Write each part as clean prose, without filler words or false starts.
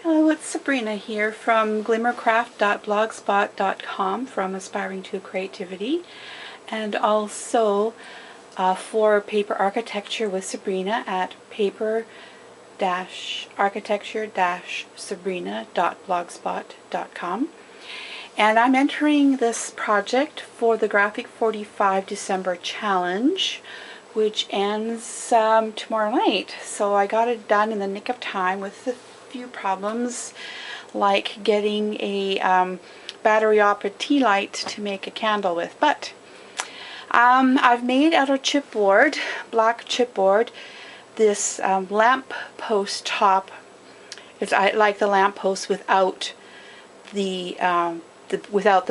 Hello, it's Sabrina here from glimmercraft.blogspot.com from Aspiring to Creativity, and also for Paper Architecture with Sabrina at paper-architecture-sabrina.blogspot.com. And I'm entering this project for the G45 December Challenge, which ends tomorrow night. So I got it done in the nick of time with a few problems, like getting a battery-operated tea light to make a candle with. But I've made out of chipboard, black chipboard, this lamp post top. I like the lamp post without the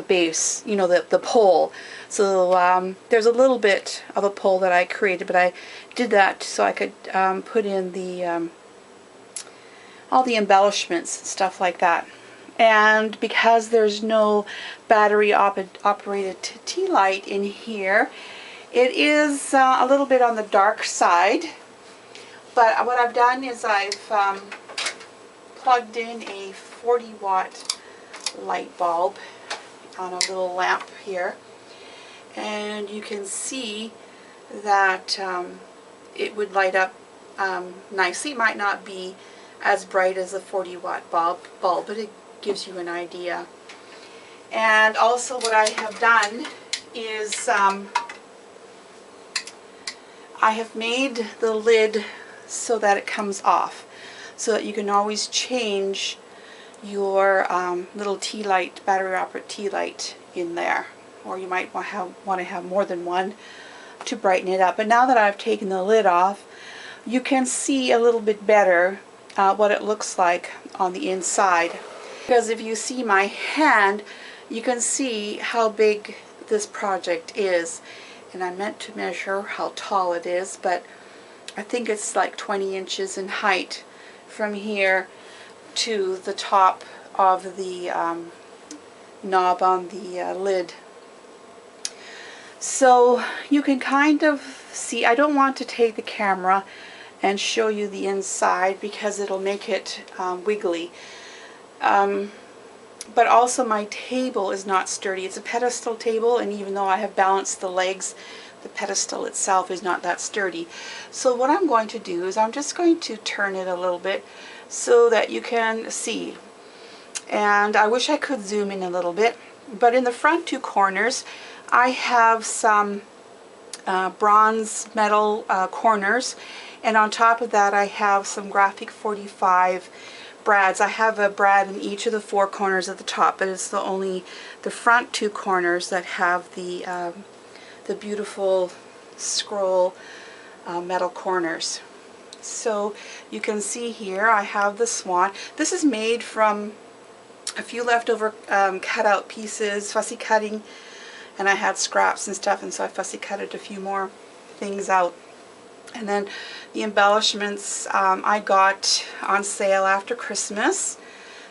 base, you know, the pole. So there's a little bit of a pole that I created, but I did that so I could put in the all the embellishments and stuff like that. And because there's no battery operated tea light in here, it is a little bit on the dark side. But what I've done is I've plugged in a 40-watt light bulb on a little lamp here, and you can see that it would light up nicely. It might not be as bright as a 40-watt bulb, but it gives you an idea. And also what I have done is I have made the lid so that it comes off, so that you can always change your little tea light, battery operated tea light in there, or you might want to have more than one to brighten it up. But now that I've taken the lid off, you can see a little bit better what it looks like on the inside. Because if you see my hand, you can see how big this project is. And I meant to measure how tall it is, but I think it's like 20 inches in height from here to the top of the knob on the lid. So you can kind of see, I don't want to take the camera and show you the inside because it'll make it wiggly. But also my table is not sturdy. It's a pedestal table, and even though I have balanced the legs, the pedestal itself is not that sturdy. So what I'm going to do is I'm just going to turn it a little bit so that you can see. And I wish I could zoom in a little bit, but in the front two corners I have some bronze metal corners, and on top of that I have some Graphic 45 brads. I have a brad in each of the four corners at the top, but it's only the front two corners that have the beautiful scroll metal corners. So you can see here I have the swan. This is made from a few leftover cutout pieces, fussy cutting, and I had scraps and stuff, and so I fussy cutted a few more things out. And then the embellishments I got on sale after Christmas,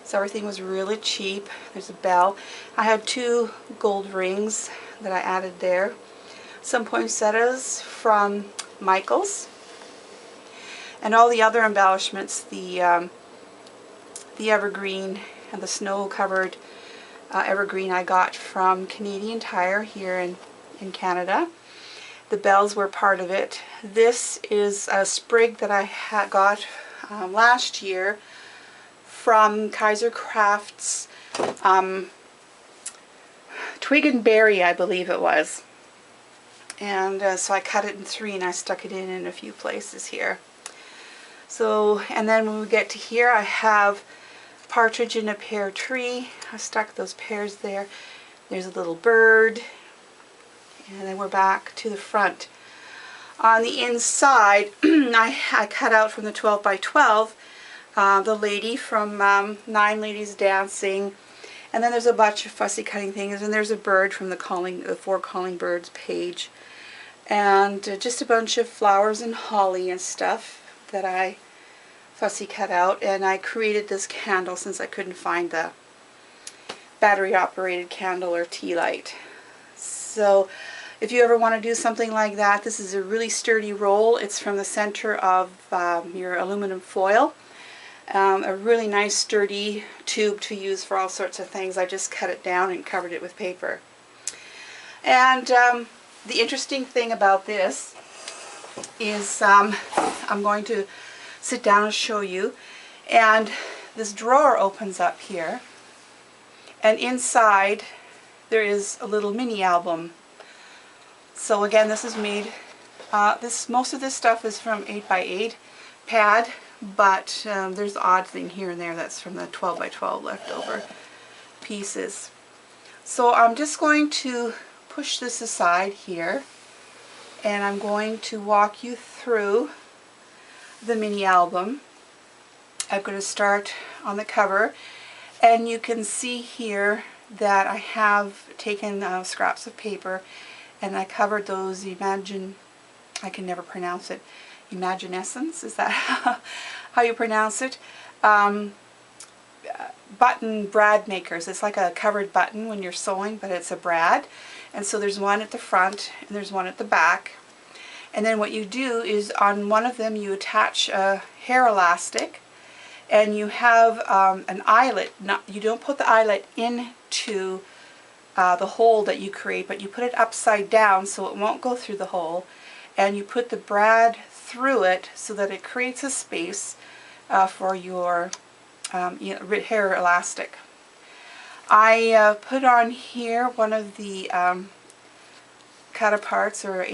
so everything was really cheap. There's a bell. I had two gold rings that I added there, some poinsettias from Michael's, and all the other embellishments, the evergreen and the snow-covered evergreen I got from Canadian Tire here in Canada. The bells were part of it. This is a sprig that I got last year from Kaiser Crafts Twig and Berry, I believe it was. And so I cut it in three and I stuck it in a few places here. So, and then when we get to here, I have partridge in a pear tree. I stuck those pears there. There's a little bird. And then we're back to the front. On the inside, I cut out from the 12 by 12 the lady from 9 Ladies Dancing. And then there's a bunch of fussy cutting things. And there's a bird from the Four Calling Birds page. And just a bunch of flowers and holly and stuff that I fussy cut out. And I created this candle since I couldn't find the battery operated candle or tea light. So if you ever want to do something like that, this is a really sturdy roll. It's from the center of your aluminum foil. a really nice sturdy tube to use for all sorts of things. I just cut it down and covered it with paper. And the interesting thing about this is I'm going to sit down and show you. And this drawer opens up here, and inside there is a little mini album. So again, this is made, most of this stuff is from 8x8 pad, but there's the odd thing here and there that's from the 12x12 leftover pieces. So I'm just going to push this aside here, and I'm going to walk you through the mini album. I'm going to start on the cover, and you can see here that I have taken scraps of paper and I covered those I can never pronounce it, Imaginescence, is that how you pronounce it? Button brad makers. It's like a covered button when you're sewing, but it's a brad. And so there's one at the front and there's one at the back. And then what you do is on one of them you attach a hair elastic, and you have an eyelet. You don't put the eyelet into the hole that you create, but you put it upside down so it won't go through the hole, and you put the brad through it so that it creates a space for your hair elastic. I put on here one of the cut-aparts, or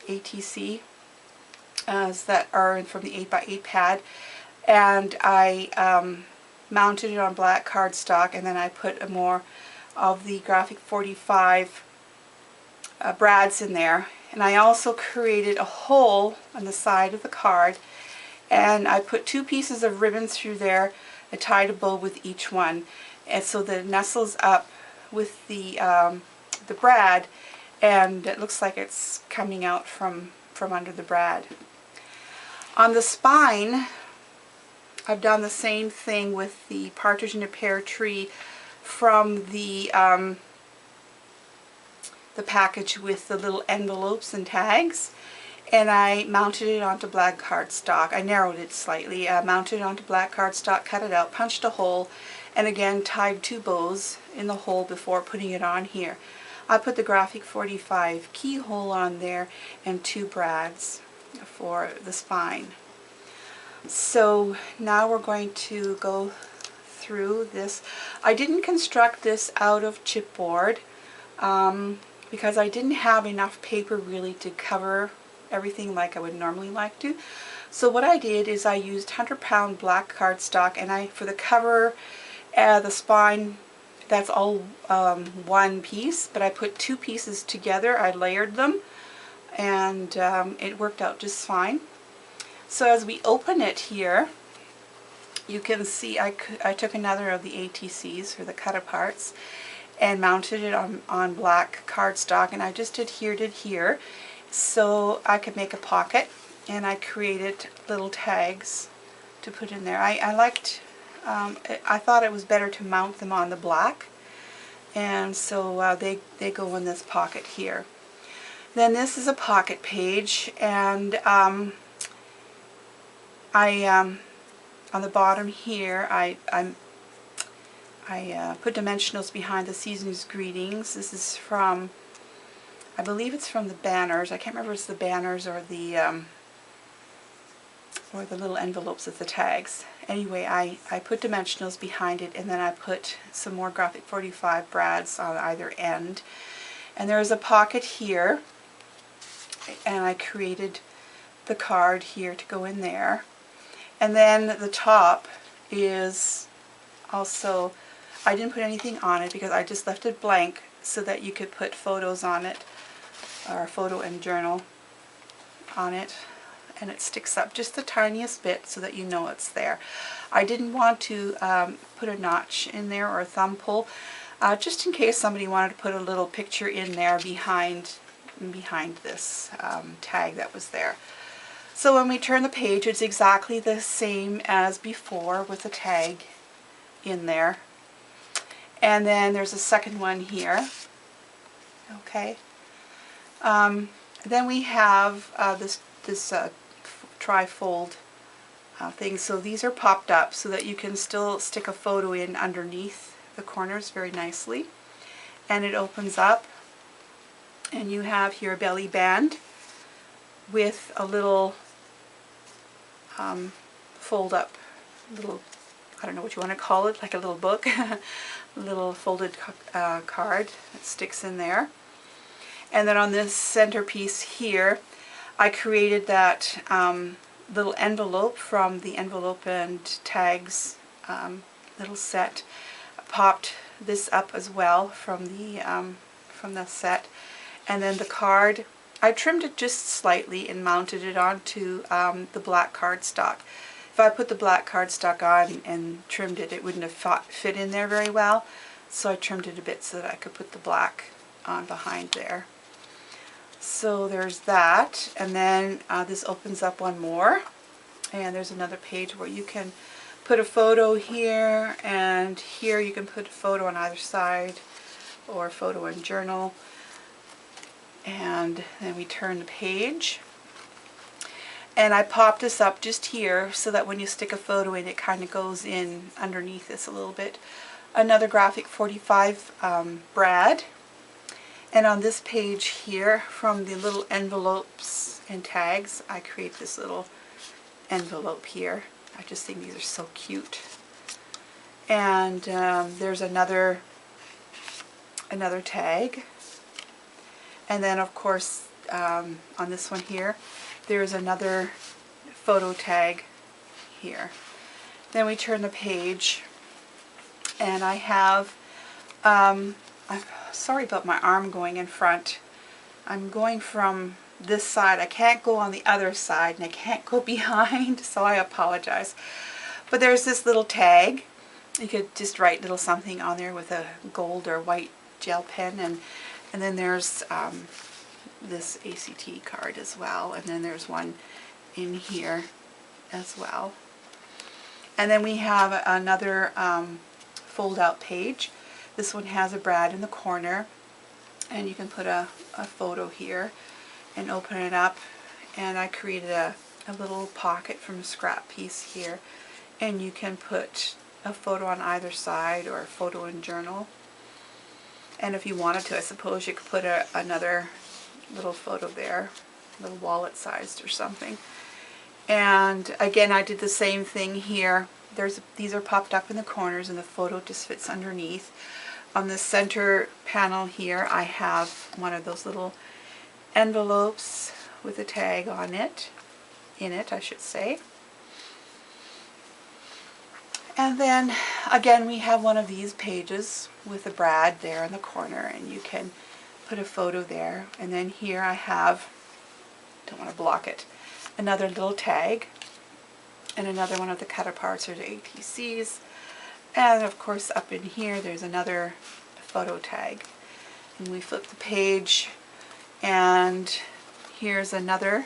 ATC, that are from the 8x8 pad, and I mounted it on black cardstock, and then I put more of the Graphic 45 brads in there. And I also created a hole on the side of the card, and I put 2 pieces of ribbon through there. I tied a bow with each one, and so that it nestles up with the brad, and it looks like it's coming out from under the brad. On the spine, I've done the same thing with the partridge in a pear tree from the package with the little envelopes and tags, and I mounted it onto black cardstock. I narrowed it slightly, mounted it onto black cardstock, cut it out, punched a hole, and again tied 2 bows in the hole before putting it on here. I put the Graphic 45 keyhole on there and 2 brads for the spine. So now we're going to go through this. I didn't construct this out of chipboard because I didn't have enough paper really to cover everything like I would normally like to. So what I did is I used 100-pound black cardstock, and for the cover, the spine, that's all one piece, but I put 2 pieces together. I layered them, and it worked out just fine. So as we open it here, you can see I took another of the ATCs, or the cut-aparts, and mounted it on black cardstock, and I just adhered it here so I could make a pocket, and I created little tags to put in there. I thought it was better to mount them on the black, and so they go in this pocket here. Then this is a pocket page, and on the bottom here I put dimensionals behind the season's greetings. This is from, I believe it's from the banners. I can't remember if it's the banners or the little envelopes with the tags. Anyway, I put dimensionals behind it, and then I put some more Graphic 45 brads on either end. And there's a pocket here, and I created the card here to go in there. And then the top is also, I didn't put anything on it because I just left it blank so that you could put photos on it, or a photo and journal on it, and it sticks up just the tiniest bit so that you know it's there. I didn't want to put a notch in there or a thumb pull, just in case somebody wanted to put a little picture in there behind this tag that was there. So when we turn the page, it's exactly the same as before with the tag in there. And then there's a second one here. Okay. Then we have this trifold things. So these are popped up so that you can still stick a photo in underneath the corners very nicely. And it opens up, and you have here a belly band with a little fold up, little, I don't know what you want to call it, like a little book, a little folded card that sticks in there. And then on this centerpiece here, I created that little envelope from the envelope and tags little set. I popped this up as well from the set, and then the card, I trimmed it just slightly and mounted it onto the black cardstock. If I put the black cardstock on and trimmed it, it wouldn't have fit in there very well, so I trimmed it a bit so that I could put the black on behind there. So there's that, and then this opens up one more, and there's another page where you can put a photo here, and here you can put a photo on either side, or a photo and journal. And then we turn the page, and I popped this up just here so that when you stick a photo in, it kind of goes in underneath this a little bit. Another Graphic 45 brad. And on this page here, from the little envelopes and tags, I create this little envelope here. I just think these are so cute. And there's another tag. And then of course on this one here, there's another photo tag here. Then we turn the page, and I have, I'm sorry about my arm going in front. I'm going from this side. I can't go on the other side, and I can't go behind, so I apologize. But there's this little tag. You could just write little something on there with a gold or white gel pen, and then there's this ACT card as well, and then there's one in here as well. And then we have another fold out page. This one has a brad in the corner, and you can put a photo here and open it up, and I created a little pocket from a scrap piece here, and you can put a photo on either side, or a photo and journal. And if you wanted to, I suppose you could put another little photo there, a little wallet sized or something. And again, I did the same thing here. These are popped up in the corners, and the photo just fits underneath. On the center panel here, I have one of those little envelopes with a tag on it, I should say. And then again, we have one of these pages with a brad there in the corner, and you can put a photo there. And then here I have, don't want to block it, another little tag, and another one of the cut aparts or the ATCs. And of course up in here there's another photo tag. And we flip the page, and here's another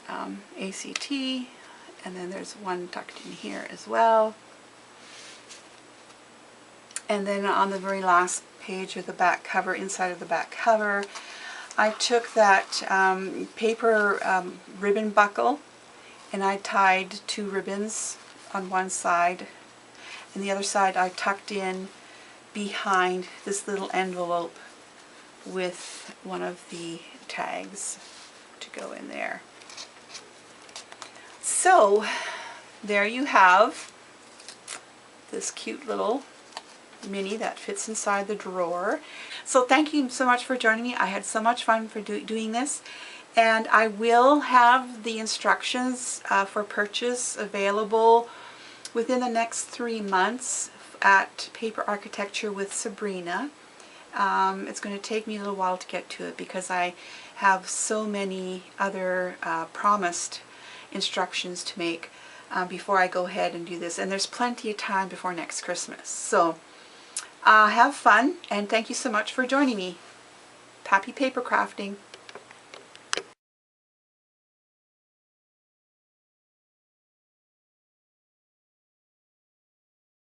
ACT, and then there's one tucked in here as well. And then on the very last page of the back cover, inside of the back cover, I took that paper ribbon buckle, and I tied 2 ribbons on one side, and the other side I tucked in behind this little envelope with one of the tags to go in there. So there you have this cute little mini that fits inside the drawer. So thank you so much for joining me. I had so much fun for doing this, and I will have the instructions for purchase available within the next 3 months at Paper Architecture with Sabrina. It's going to take me a little while to get to it because I have so many other promised instructions to make before I go ahead and do this, and there's plenty of time before next Christmas. So have fun, and thank you so much for joining me. Happy paper crafting!